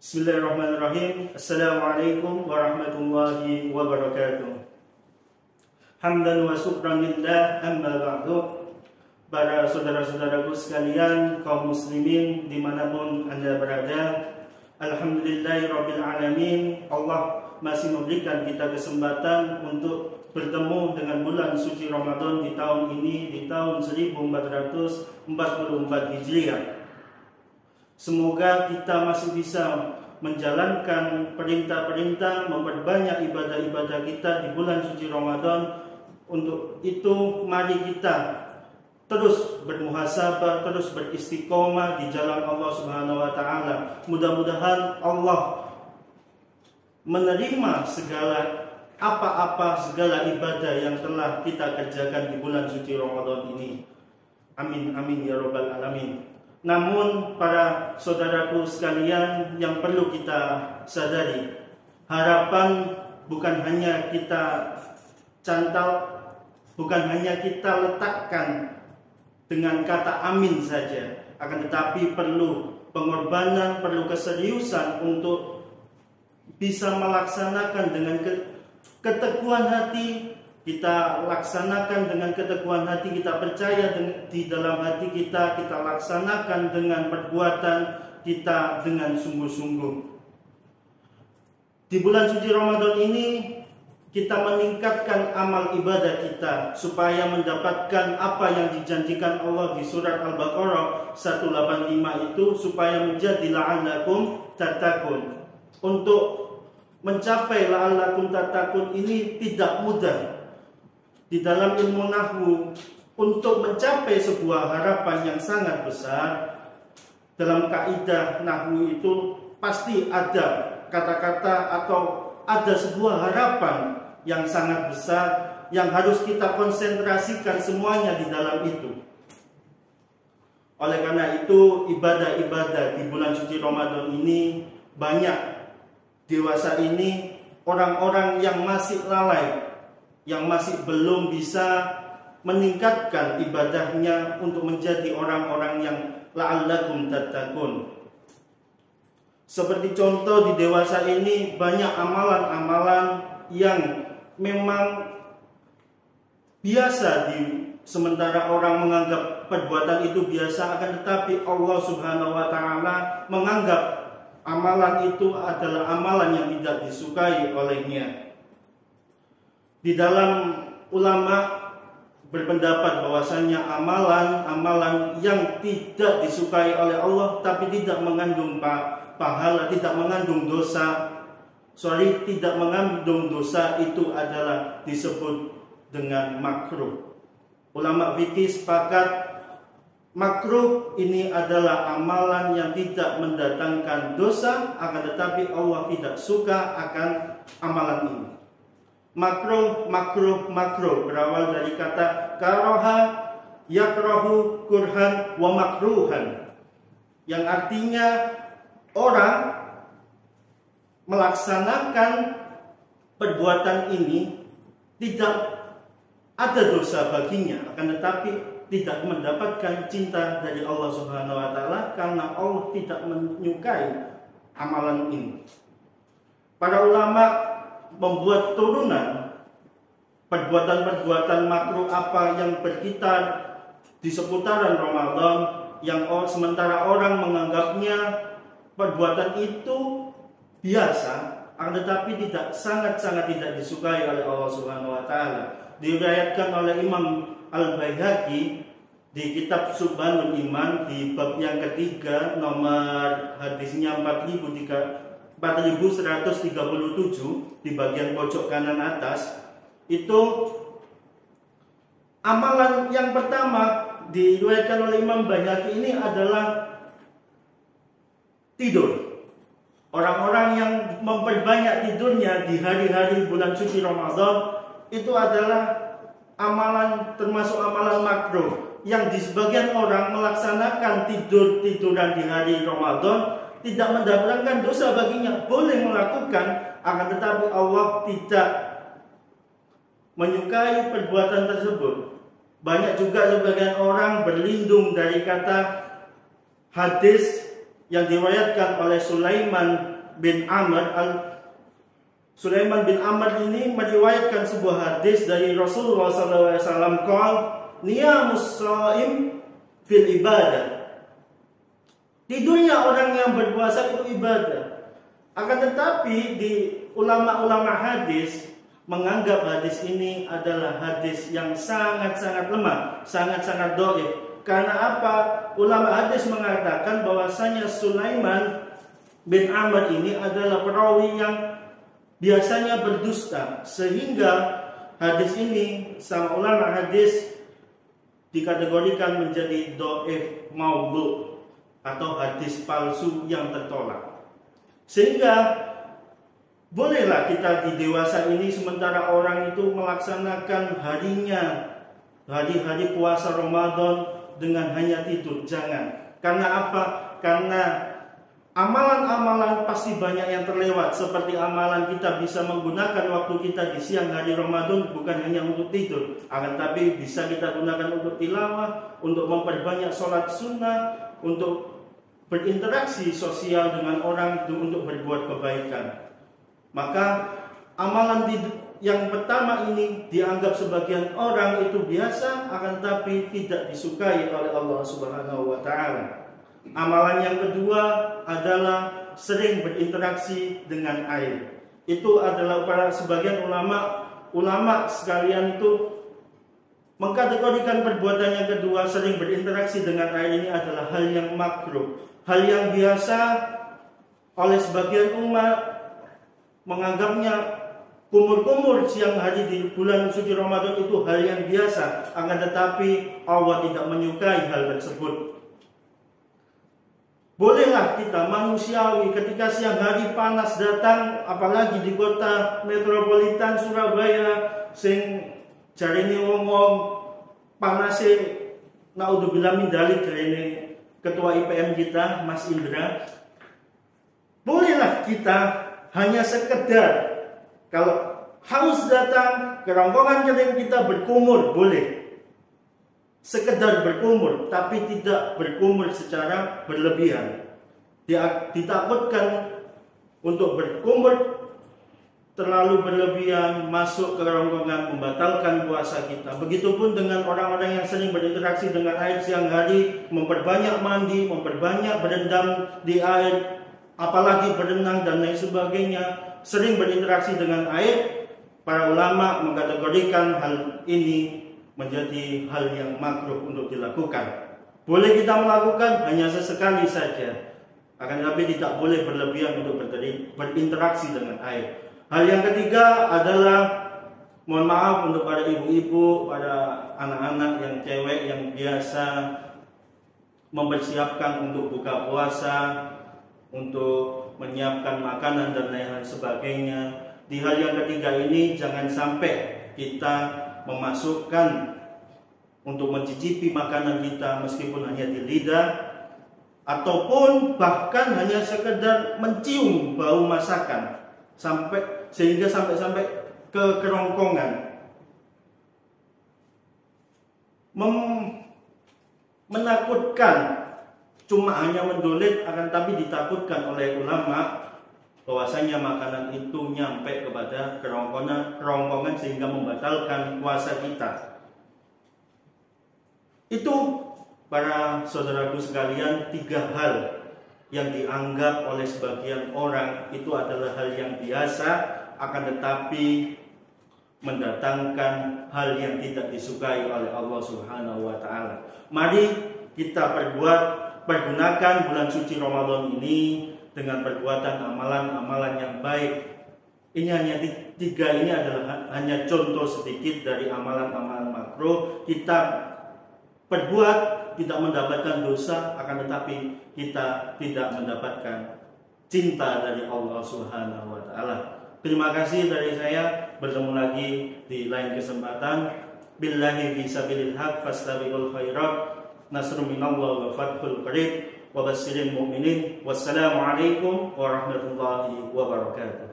Bismillahirrahmanirrahim. Assalamualaikum warahmatullahi wabarakatuh. Hamdan wa syukran lillah, amma ba'du. Para saudara-saudaraku sekalian, kaum muslimin dimanapun Anda berada, alhamdulillahirabbil alamin. Allah masih memberikan kita kesempatan untuk bertemu dengan bulan suci Ramadan di tahun ini, di tahun 1444 Hijriah. Semoga kita masih bisa menjalankan perintah-perintah, memperbanyak ibadah-ibadah kita di bulan suci Ramadan. Untuk itu mari kita terus bermuhasabah, terus beristiqomah di jalan Allah Subhanahu wa taala. Mudah-mudahan Allah menerima segala segala ibadah yang telah kita kerjakan di bulan suci Ramadan ini. Amin amin ya rabbal alamin. Namun para saudaraku sekalian, yang perlu kita sadari, harapan bukan hanya kita cantal, bukan hanya kita letakkan dengan kata amin saja, akan tetapi perlu pengorbanan, perlu keseriusan untuk bisa melaksanakan dengan keteguhan hati. Kita laksanakan dengan keteguhan hati, kita percaya di dalam hati kita laksanakan dengan perbuatan kita dengan sungguh-sungguh. Di bulan suci Ramadan ini kita meningkatkan amal ibadah kita supaya mendapatkan apa yang dijanjikan Allah di surat Al-Baqarah 185 itu, supaya menjadi la'allakum tattaqun. Untuk mencapai la'allakum tattaqun ini tidak mudah. Di dalam ilmu nahwu, untuk mencapai sebuah harapan yang sangat besar, dalam kaidah nahwu itu pasti ada kata-kata atau ada sebuah harapan yang sangat besar yang harus kita konsentrasikan semuanya di dalam itu. Oleh karena itu, ibadah-ibadah di bulan suci Ramadan ini banyak dewasa ini orang-orang yang masih lalai, yang masih belum bisa meningkatkan ibadahnya untuk menjadi orang-orang yang la'allakum tattaqun. Seperti contoh di dewasa ini banyak amalan-amalan yang memang biasa sementara orang menganggap perbuatan itu biasa, akan tetapi Allah Subhanahu wa taala menganggap amalan itu adalah amalan yang tidak disukai olehnya. Di dalam ulama berpendapat bahwasanya amalan-amalan yang tidak disukai oleh Allah tapi tidak mengandung pahala, tidak mengandung dosa, tidak mengandung dosa itu adalah disebut dengan makruh. Ulama fikih sepakat makruh ini adalah amalan yang tidak mendatangkan dosa, akan tetapi Allah tidak suka akan amalan ini. Makruh berawal dari kata karaha, yakrahu, kurhan, wa makruhan, yang artinya orang melaksanakan perbuatan ini tidak ada dosa baginya, akan tetapi tidak mendapatkan cinta dari Allah Subhanahu wa taala karena Allah tidak menyukai amalan ini. Para ulama membuat turunan perbuatan-perbuatan makruh apa yang berkitar di seputaran Ramadan, yang sementara orang menganggapnya perbuatan itu biasa, akan tetapi sangat-sangat tidak disukai oleh Allah Subhanahu wa taala. Diriwayatkan oleh Imam Al-Baihaqi di kitab Subhanul Iman di bab yang ketiga, nomor hadisnya 4137 di bagian pojok kanan atas. Itu amalan yang pertama diriwayatkan oleh Imam Baihaqi ini adalah tidur. Orang-orang yang memperbanyak tidurnya di hari-hari bulan suci Ramadan itu adalah amalan, termasuk amalan makruh, yang di sebagian orang melaksanakan tiduran di hari Ramadan tidak mendapatkan dosa baginya, boleh melakukan, akan tetapi Allah tidak menyukai perbuatan tersebut. Banyak juga sebagian orang berlindung dari kata hadis yang diriwayatkan oleh Sulaiman bin Amr Sulaiman bin Amr ini meriwayatkan sebuah hadis dari Rasulullah SAW, qol niyamus shaim fil ibadah. Tidurnya orang yang berpuasa itu ibadah. Akan tetapi di ulama-ulama hadis menganggap hadis ini adalah hadis yang sangat-sangat lemah, sangat-sangat dhaif. Karena apa? Ulama hadis mengatakan bahwasanya Sulaiman bin Amr ini adalah perawi yang biasanya berdusta, sehingga hadis ini sama ulama hadis dikategorikan menjadi dhaif maudhu atau hadis palsu yang tertolak. Sehingga bolehlah kita di dewasa ini sementara orang itu melaksanakan hari-hari puasa Ramadan dengan hanya tidur. Jangan. Karena apa? Karena amalan-amalan pasti banyak yang terlewat. Seperti amalan kita bisa menggunakan waktu kita di siang hari Ramadan bukan hanya untuk tidur, akan tapi bisa kita gunakan untuk tilawah, untuk memperbanyak sholat sunnah, untuk berinteraksi sosial dengan orang, untuk berbuat kebaikan. Maka amalan yang pertama ini dianggap sebagian orang itu biasa, akan tapi tidak disukai oleh Allah Subhanahu wa taala. Amalan yang kedua adalah sering berinteraksi dengan air. Itu adalah para sebagian ulama sekalian itu mengkategorikan perbuatan yang kedua, sering berinteraksi dengan air, ini adalah hal yang makruh, hal yang biasa. Oleh sebagian umat menganggapnya kumur-kumur siang hari di bulan suci Ramadan itu hal yang biasa, akan tetapi Allah tidak menyukai hal tersebut. Bolehlah kita manusiawi ketika siang hari panas datang, apalagi di kota metropolitan Surabaya, sing jarene wong-wong panase naudzubillah min dzalik, jarene ketua IPM kita Mas Indra. Bolehlah kita hanya sekedar kalau haus datang, kerongkongan kering kita berkumur, boleh. Sekedar berkumur, tapi tidak berkumur secara berlebihan. Ditakutkan untuk berkumur terlalu berlebihan, masuk ke kerongkongan, membatalkan puasa kita. Begitupun dengan orang-orang yang sering berinteraksi dengan air siang hari, memperbanyak mandi, memperbanyak berendam di air, apalagi berenang dan lain sebagainya, sering berinteraksi dengan air. Para ulama mengkategorikan hal ini menjadi hal yang makruh untuk dilakukan. Boleh kita melakukan hanya sesekali saja, akan tetapi tidak boleh berlebihan untuk berinteraksi dengan air. Hal yang ketiga adalah, mohon maaf untuk para ibu-ibu, para anak-anak yang cewek yang biasa mempersiapkan untuk buka puasa, untuk menyiapkan makanan dan lain sebagainya. Di hal yang ketiga ini jangan sampai kita memasukkan untuk mencicipi makanan kita meskipun hanya di lidah, ataupun bahkan hanya sekedar mencium bau masakan sehingga sampai ke kerongkongan. Menakutkan, cuma hanya mendolit, akan tapi ditakutkan oleh ulama bahwasanya makanan itu nyampe kepada kerongkongan sehingga membatalkan puasa kita. Itu para saudaraku sekalian, 3 hal yang dianggap oleh sebagian orang itu adalah hal yang biasa, akan tetapi mendatangkan hal yang tidak disukai oleh Allah Subhanahu wa taala. Mari kita pergunakan bulan suci Ramadan ini dengan perbuatan amalan-amalan yang baik. Ini hanya 3 ini adalah hanya contoh sedikit dari amalan-amalan makruh. Kita perbuat tidak mendapatkan dosa, akan tetapi kita tidak mendapatkan cinta dari Allah Subhanahu wa taala. Terima kasih dari saya. Bertemu lagi di lain kesempatan. Billahi fi sabilil haq fastabiqul khairat. Nasrun minallahi wa fathul qarib. Wa basyiril mu'minin. Wassalamualaikum warahmatullahi wabarakatuh.